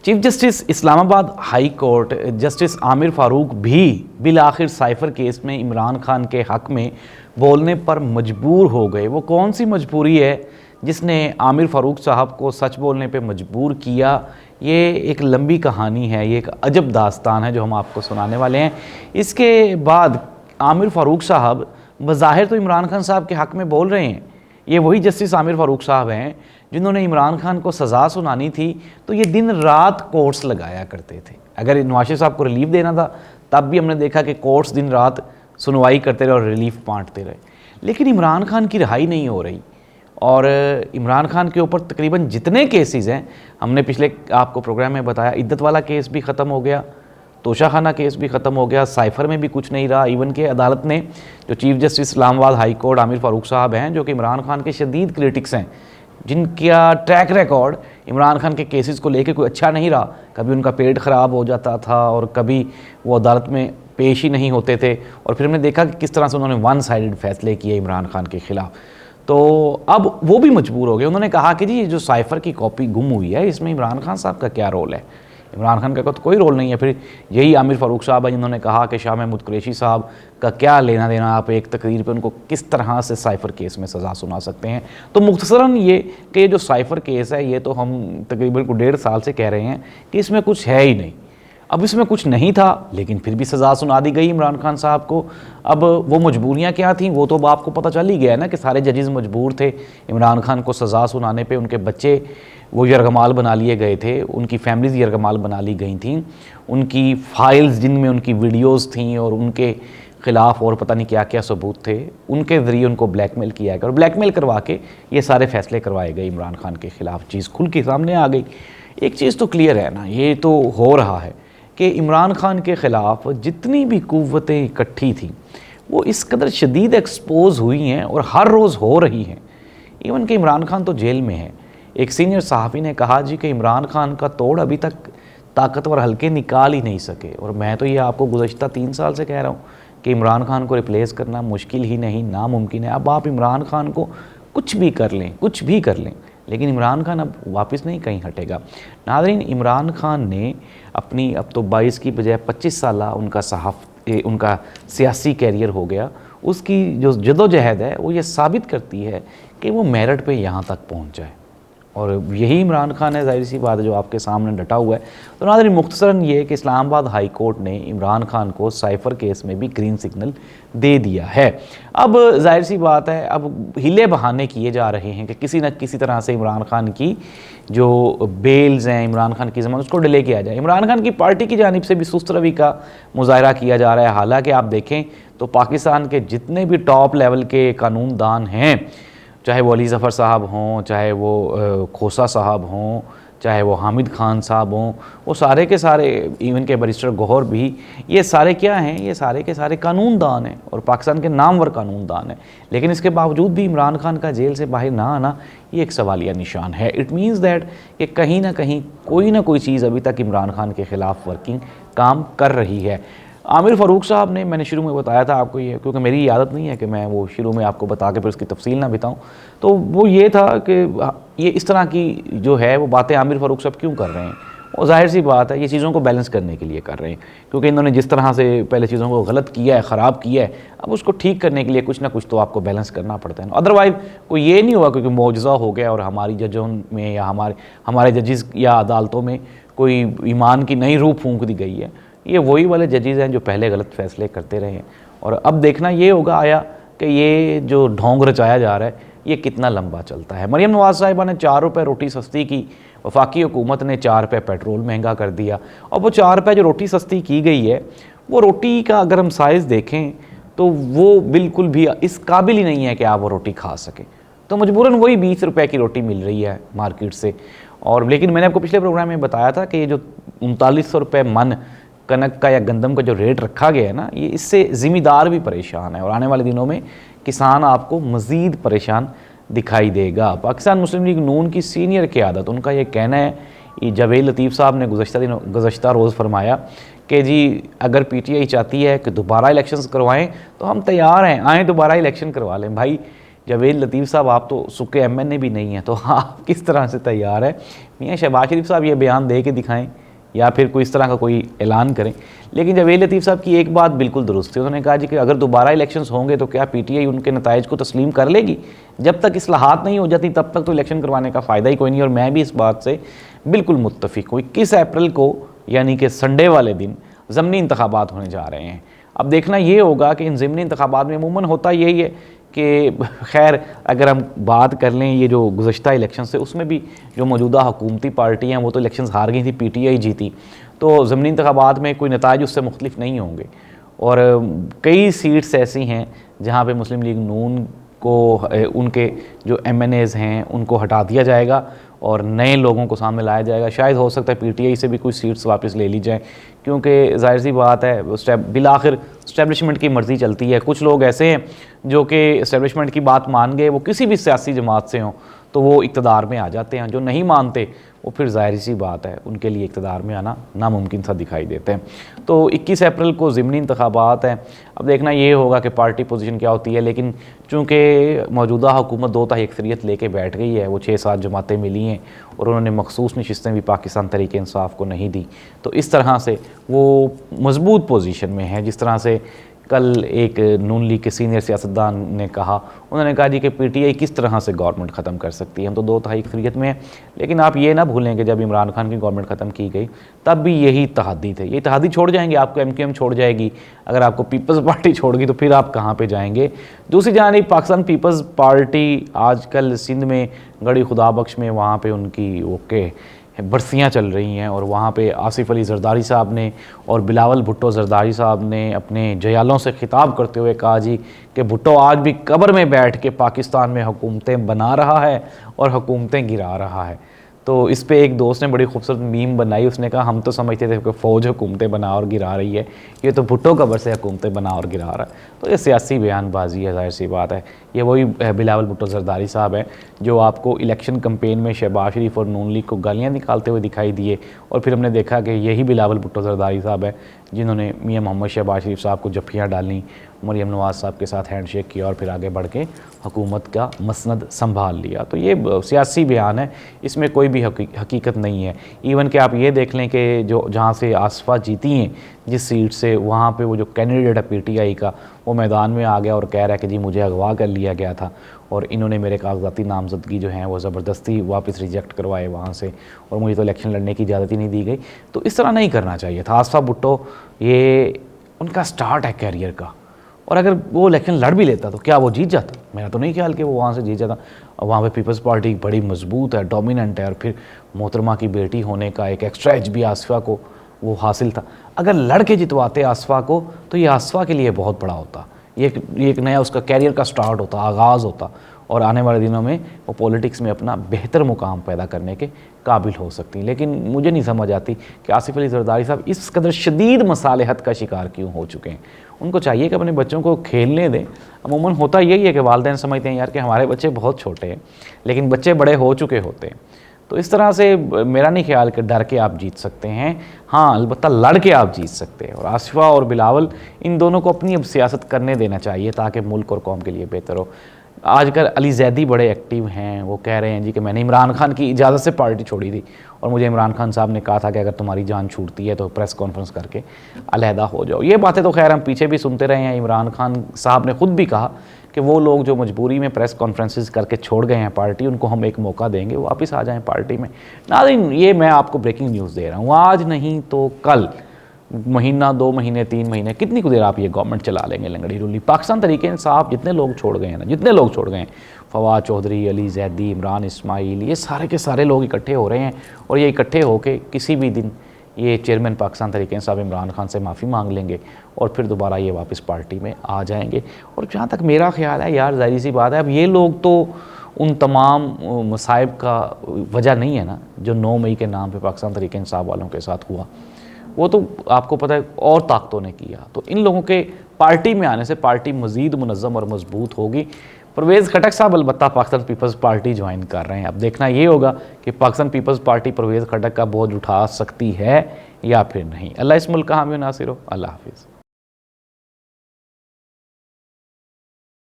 Chief justice Islamabad high court justice Aamir Farooq भी bill आखिर cipher case में इमरान खान के हक़ में बोलने पर मजबूर हो गए। वो कौन सी मजबूरी है जिसने आमिर फ़ारूक साहब को सच बोलने पे मजबूर किया? ये एक लंबी कहानी है, ये एक अजब दास्तान है जो हम आपको सुनाने वाले हैं। इसके बाद आमिर फ़ारूक साहब बज़ाहिर तो इमरान खान साहब के हक़ में बोल रहे हैं। ये वही जस्टिस आमिर फ़ारूक साहब हैं जिन्होंने इमरान खान को सज़ा सुनानी थी तो ये दिन रात कोर्ट्स लगाया करते थे। अगर नवाज शरीफ साहब को रिलीफ देना था तब भी हमने देखा कि कोर्ट्स दिन रात सुनवाई करते रहे और रिलीफ बांटते रहे। लेकिन इमरान खान की रिहाई नहीं हो रही और इमरान खान के ऊपर तकरीबन जितने केसेस हैं, हमने पिछले आपको प्रोग्राम में बताया, इद्दत वाला केस भी ख़त्म हो गया, तोशाखाना केस भी ख़त्म हो गया, साइफ़र में भी कुछ नहीं रहा। इवन के अदालत ने जो chief justice Islamabad high court Aamir Farooq साहब हैं जो कि इमरान खान के शदीद क्रिटिक्स हैं, जिनका ट्रैक रिकॉर्ड इमरान खान के केसेस को लेकर कोई अच्छा नहीं रहा, कभी उनका पेट ख़राब हो जाता था और कभी वो अदालत में पेश ही नहीं होते थे, और फिर हमने देखा कि किस तरह से उन्होंने वन साइडेड फैसले किए इमरान खान के ख़िलाफ़। तो अब वो भी मजबूर हो गए। उन्होंने कहा कि जी ये जो साइफ़र की कॉपी गुम हुई है इसमें इमरान खान साहब का क्या रोल है? इमरान खान का तो कोई रोल नहीं है। फिर यही आमिर फ़ारूक साहब हैं जिन्होंने कहा कि शाह महमूद कुरैशी साहब का क्या लेना देना, आप एक तकरीर पे उनको किस तरह से साइफ़र केस में सज़ा सुना सकते हैं। तो मुख्तसरन ये कि ये जो साइफ़र केस है ये तो हम तकरीबन को 1.5 साल से कह रहे हैं कि इसमें कुछ है ही नहीं। अब इसमें कुछ नहीं था लेकिन फिर भी सज़ा सुना दी गई इमरान खान साहब को। अब वो मजबूरियाँ क्या थीं वो तो अब आपको पता चल ही गया ना कि सारे जजेस मजबूर थे इमरान खान को सज़ा सुनाने पे। उनके बच्चे वो यरगमाल बना लिए गए थे, उनकी फैमिलीज़ यरगमाल बना ली गई थीं, उनकी फ़ाइल्स जिनमें उनकी वीडियोज़ थीं और उनके ख़िलाफ़ और पता नहीं क्या क्या सबूत थे, उनके ज़रिए उनको ब्लैकमेल किया गया और ब्लैकमेल करवा के ये सारे फ़ैसले करवाए गए इमरान खान के ख़िलाफ़। चीज़ खुल के सामने आ गई। एक चीज़ तो क्लियर है ना, ये तो हो रहा है कि इमरान खान के ख़िलाफ़ जितनी भी क़ुव्वतें इकट्ठी थीं वो इस कदर शदीद एक्सपोज़ हुई हैं और हर रोज़ हो रही हैं। इवन कि इमरान खान तो जेल में है। एक सीनियर सहाफ़ी ने कहा जी कि इमरान खान का तोड़ अभी तक ताकतवर हल्के निकाल ही नहीं सके, और मैं तो ये आपको गुज़श्ता 3 साल से कह रहा हूँ कि इमरान खान को रिप्लेस करना मुश्किल ही नहीं, नामुमकिन है। अब आप इमरान खान को कुछ भी कर लें, कुछ भी कर लें, लेकिन इमरान खान अब वापस नहीं कहीं हटेगा। नाज़रीन, इमरान खान ने अपनी अब तो 22 की बजाय 25 साला उनका सियासी कैरियर हो गया। उसकी जो जदोजहद है वो ये साबित करती है कि वो मेरिट पे यहाँ तक पहुँचा है, और यही इमरान खान है, ज़ाहिर सी बात है, जो आपके सामने डटा हुआ है। तो नाज़रीन, मुख्तसरन ये कि इस्लामाबाद हाई कोर्ट ने इमरान खान को साइफ़र केस में भी ग्रीन सिग्नल दे दिया है। अब ज़ाहिर सी बात है, अब हिले बहाने किए जा रहे हैं कि किसी न किसी तरह से इमरान खान की जो बेल्स हैं, इमरान खान की ज़मानत, उसको डिले किया जाए। इमरान खान की पार्टी की जानिब से भी सुस्त रवि का मुज़ाहरा किया जा रहा है। हालाँकि आप देखें तो पाकिस्तान के जितने भी टॉप लेवल के कानूनदान हैं, चाहे वो अली ज़फ़र साहब हों, चाहे वो खोसा साहब हों, चाहे वो हामिद खान साहब हों, वो सारे के सारे, इवन के बैरिस्टर गौहर भी, ये सारे क्या हैं? ये सारे के सारे कानूनदान हैं और पाकिस्तान के नामवर कानूनदान हैं। लेकिन इसके बावजूद भी इमरान खान का जेल से बाहर ना आना ये एक सवालिया निशान है। इट मीन्स दैट कि कहीं ना कहीं कोई ना कोई चीज़ अभी तक इमरान खान के ख़िलाफ़ वर्किंग काम कर रही है। आमिर फ़ारूक साहब ने, मैंने शुरू में बताया था आपको ये, क्योंकि मेरी आदत नहीं है कि मैं वो शुरू में आपको बता के फिर उसकी तफसील ना बताऊं, तो वो ये था कि ये इस तरह की जो है वो बातें आमिर फ़ारूक साहब क्यों कर रहे हैं। और ज़ाहिर सी बात है ये चीज़ों को बैलेंस करने के लिए कर रहे हैं, क्योंकि इन्होंने जिस तरह से पहले चीज़ों को गलत किया है, ख़राब किया है, अब उसको ठीक करने के लिए कुछ ना कुछ तो आपको बैलेंस करना पड़ता है। अदरवाइज़ कोई ये नहीं हुआ क्योंकि मौजज़ा हो गया और हमारी जजों में या हमारे जजेस या अदालतों में कोई ईमान की नई रूह फूंक दी गई है। ये वही वाले जजेस हैं जो पहले गलत फैसले करते रहे हैं, और अब देखना ये होगा आया कि ये जो ढोंग रचाया जा रहा है ये कितना लंबा चलता है। मरियम नवाज़ साहिबा ने 4 रुपये रोटी सस्ती की, वफाकी हुकूमत ने 4 रुपये पेट्रोल महंगा कर दिया, और वो 4 रुपये जो रोटी सस्ती की गई है वो रोटी का अगर हम साइज़ देखें तो वो बिल्कुल भी इस काबिल ही नहीं है कि आप वो रोटी खा सकें। तो मजबूरन वही 20 रुपये की रोटी मिल रही है मार्केट से। और लेकिन मैंने आपको पिछले प्रोग्राम में बताया था कि ये जो 3900 रुपये मन कनक का या गंदम का जो रेट रखा गया है ना, ये इससे ज़िम्मेदार भी परेशान है, और आने वाले दिनों में किसान आपको मज़ीद परेशान दिखाई देगा। पाकिस्तान मुस्लिम लीग नून की सीनियर क़यादत, उनका ये कहना है, ये जवेद लतीफ़ साहब ने गुज़श्ता रोज़ फरमाया कि जी अगर PTI चाहती है कि दोबारा इलेक्शंस करवाएं तो हम तैयार हैं, आएँ दोबारा इलेक्शन करवा लें। भाई जावेद लतीफ़ साहब आप तो सुक्के MNA भी नहीं हैं, तो आप किस तरह से तैयार है मियाँ शहबाज शरीफ साहब ये बयान दे के दिखाएं या फिर कोई इस तरह का कोई ऐलान करें। लेकिन जावेद लतीफ़ साहब की एक बात बिल्कुल दुरुस्त है, उन्होंने कहा जी कि अगर दोबारा इलेक्शंस होंगे तो क्या PTI उनके नताइज को तस्लीम कर लेगी? जब तक इस्लाहात नहीं हो जाती तब तक तो इलेक्शन करवाने का फ़ायदा ही कोई नहीं। और मैं भी इस बात से बिल्कुल मुत्तफ़िक हूँ। 21 अप्रैल को यानी कि संडे वाले दिन ज़मनी इंतखाबात होने जा रहे हैं। अब देखना ये होगा कि इन ज़मनी इंतखाबात में अमूमन होता यही है कि खैर अगर हम बात कर लें ये जो गुज़श्ता इलेक्शन से, उसमें भी जो मौजूदा हुकूमती पार्टी हैं वो तो इलेक्शन हार गई थी, PTI जीती, तो ज़मनी इंतखाबात में कोई नताइज उससे मुख्तलिफ नहीं होंगे। और कई सीट्स ऐसी हैं जहाँ पे मुस्लिम लीग नून को उनके जो MNAs हैं उनको हटा दिया जाएगा और नए लोगों को सामने लाया जाएगा। शायद हो सकता है PTI से भी कुछ सीट्स वापस ले ली जाएँ, क्योंकि जाहिर सी बात है बिलाखिर इस्टेब्लिशमेंट की मर्ज़ी चलती है। कुछ लोग ऐसे हैं जो कि इस्टेब्लिशमेंट की बात मान गए, वो किसी भी सियासी जमात से हों तो वो इक़्तिदार में आ जाते हैं। जो नहीं मानते वो फिर ज़ाहिर सी बात है उनके लिए इक़्तिदार में आना नामुमकिन सा दिखाई देते हैं। तो 21 अप्रैल को ज़िमनी इंतखाबात हैं। अब देखना ये होगा कि पार्टी पोजीशन क्या होती है, लेकिन चूँकि मौजूदा हुकूमत 2 अक्सरियत लेके बैठ गई है, वो 6-7 जमातें मिली हैं और उन्होंने मखसूस नशिस्तें भी पाकिस्तान तहरीक इंसाफ को नहीं दी, तो इस तरह से वो मजबूत पोजीशन में है। जिस तरह से कल एक नून लीग के सीनियर सियासतदान ने कहा, उन्होंने कहा जी कि PTI किस तरह से गवर्नमेंट ख़त्म कर सकती है, हम तो 2 अक्सरियत में हैं। लेकिन आप ये ना भूलें कि जब इमरान खान की गवर्नमेंट ख़त्म की गई तब भी यही तहद्दी थे। ये तहद्दी छोड़ जाएंगे, आपको MQM छोड़ जाएगी, अगर आपको पीपल्स पार्टी छोड़ गई तो फिर आप कहाँ पे जाएंगे। दूसरी जानिब पाकिस्तान पीपल्स पार्टी आजकल सिंध में गड़ी खुदा बख्श में वहाँ पर उनकी ओके बरसियाँ चल रही हैं और वहाँ पे आसिफ अली जरदारी साहब ने और बिलावल भुट्टो जरदारी साहब ने अपने जयालों से खिताब करते हुए कहा जी कि भुट्टो आज भी कब्र में बैठ के पाकिस्तान में हुकूमतें बना रहा है और हुकूमतें गिरा रहा है। तो इस पे एक दोस्त ने बड़ी खूबसूरत मीम बनाई, उसने कहा हम तो समझते थे कि फ़ौज हुकूमतें बना और गिरा रही है, ये तो भुट्टो कब्र से हुकूमतें बना और गिरा रहा है। तो ये सियासी बयानबाजी है, जाहिर सी बात है। ये वही बिलावल भुट्टो जरदारी साहब हैं जो आपको इलेक्शन कैंपेन में शहबाज शरीफ और नून लीग को गालियाँ निकालते हुए दिखाई दिए, और फिर हमने देखा कि यही बिलावल भुट्टो जरदारी साहब हैं जिन्होंने मियाँ मोहम्मद शहबाज शरीफ साहब को जफ्फियाँ डाली, मरियम नवाज़ साहब के साथ हैंडशेक किया और फिर आगे बढ़ के हुकूमत का मसनद संभाल लिया। तो ये सियासी बयान है, इसमें कोई भी हकीकत नहीं है। इवन कि आप ये देख लें कि जो जहाँ से आसफा जीती हैं जिस सीट से, वहाँ पे वो जो कैंडिडेट है PTI का, वो मैदान में आ गया और कह रहा है कि जी मुझे अगवा कर लिया गया था और इन्होंने मेरे कागजाती नामजदगी जो हैं वो ज़बरदस्ती वापस रिजेक्ट करवाए वहाँ से, और मुझे तो इलेक्शन लड़ने की इजाज़त ही नहीं दी गई। तो इस तरह नहीं करना चाहिए था। आसफा भुट्टो ये उनका स्टार्ट है कैरियर का, और अगर वो इलेक्शन लड़ भी लेता तो क्या वो जीत जाता? मेरा तो नहीं ख्याल कि वो वहाँ से जीत जाता। वहाँ पे पीपल्स पार्टी बड़ी मजबूत है, डोमिनेंट है, और फिर मोहतरमा की बेटी होने का एक एक्स्ट्रा एज भी आसफा को वो हासिल था। अगर लड़ के जितवाते आसफा को तो ये आसफा के लिए बहुत बड़ा होता, ये एक नया उसका कैरियर का स्टार्ट होता, आगाज़ होता, और आने वाले दिनों में वो पॉलिटिक्स में अपना बेहतर मुकाम पैदा करने के काबिल हो सकती। लेकिन मुझे नहीं समझ आती कि आसिफ अली जरदारी साहब इस कदर शदीद मसालहत का शिकार क्यों हो चुके हैं। उनको चाहिए कि अपने बच्चों को खेलने दें। अमूमन होता यही है कि वालिदैन समझते हैं यार कि हमारे बच्चे बहुत छोटे हैं, लेकिन बच्चे बड़े हो चुके होते हैं। तो इस तरह से मेरा नहीं ख्याल कि डर के आप जीत सकते हैं, हाँ अलबत्ता लड़ के आप जीत सकते हैं। और आसिफा और बिलावल इन दोनों को अपनी अब सियासत करने देना चाहिए ताकि मुल्क और कौम के लिए बेहतर हो। आजकल अली जैदी बड़े एक्टिव हैं, वो कह रहे हैं जी कि मैंने इमरान खान की इजाज़त से पार्टी छोड़ी थी और मुझे इमरान खान साहब ने कहा था कि अगर तुम्हारी जान छूटती है तो प्रेस कॉन्फ्रेंस करके अलहदा हो जाओ। ये बातें तो खैर हम पीछे भी सुनते रहे हैं। इमरान खान साहब ने ख़ुद भी कहा कि वो लोग जो मजबूरी में प्रेस कॉन्फ्रेंसेस करके छोड़ गए हैं पार्टी, उनको हम एक मौका देंगे, वो वापस आ जाएँ पार्टी में। नाज़रीन, ये मैं आपको ब्रेकिंग न्यूज़ दे रहा हूँ, आज नहीं तो कल, महीना 2 महीने 3 महीने कितनी कुछ देर आप ये गवर्नमेंट चला लेंगे लंगड़ी रुली। पाकिस्तान तरीके इंसाफ जितने लोग छोड़ गए हैं ना, जितने लोग छोड़ गए हैं, फवाद चौधरी, अली जैदी, इमरान इस्माइल, ये सारे के सारे लोग इकट्ठे हो रहे हैं और ये इकट्ठे होकर किसी भी दिन ये चेयरमैन पाकिस्तान तरीके इंसाफ इमरान खान से माफ़ी मांग लेंगे और फिर दोबारा ये वापस पार्टी में आ जाएंगे। और जहाँ तक मेरा ख्याल है यार, ज़ाहिर सी बात है, अब ये लोग तो उन तमाम मसाइब का वजह नहीं है ना जो 9 मई के नाम पे पाकिस्तान तरीके इंसाफ वालों के साथ हुआ, वो तो आपको पता है और ताकतों ने किया। तो इन लोगों के पार्टी में आने से पार्टी मज़ीद मुनज़्ज़म और मजबूत होगी। परवेज़ खटक साहब अलबत्ता पाकिस्तान पीपल्स पार्टी ज्वाइन कर रहे हैं। अब देखना ये होगा कि पाकिस्तान पीपल्स पार्टी परवेज़ खटक का बोझ उठा सकती है या फिर नहीं। अल्लाह इस मुल्क का हामी नासिर हो। अल्लाह हाफिज़।